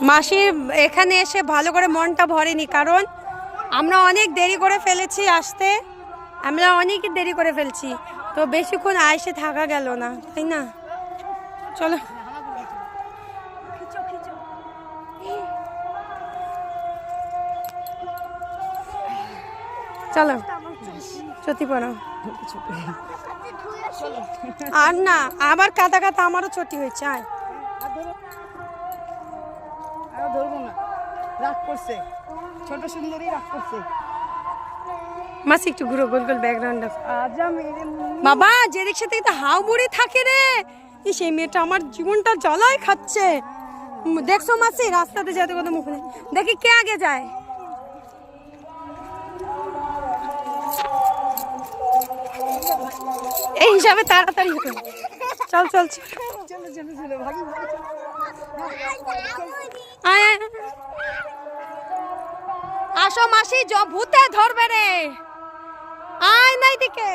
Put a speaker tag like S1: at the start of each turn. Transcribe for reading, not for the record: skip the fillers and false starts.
S1: মাসির এখানে এসে ভালো করে মনটা ভরেনি, কারণ আমরা অনেক দেরি করে ফেলেছি আসতে, আমরা অনেক দেরি করে ফেলছি, তো বেশিক্ষণ আইসে থাকা গেল না, তাই না? চলো চলো সত্যি পড়ো। আর না, আবার কাদা কাদা আমারও ছুটি হয়েছে। আয়
S2: ধরবো না, রাগ করছে, ছোট সুন্দরী রাগ করছে।
S1: মাসি একটু ঘুরো, গোল গোল ব্যাকগ্রাউন্ড। বাবা যে রিক্সা থেকে তো হাও বুড়ি থাকে রে, সেই মেয়েটা আমার জীবনটা জ্বালায় খাচ্ছে। দেখছো মাসি রাস্তাতে যেতে কত মুখ নেই, দেখি কে আগে যায়। এই হিসাবে তাড়াতাড়ি চল চল আসো মাসি, ভূতে ধরবে রে, আয় নাই দিকে।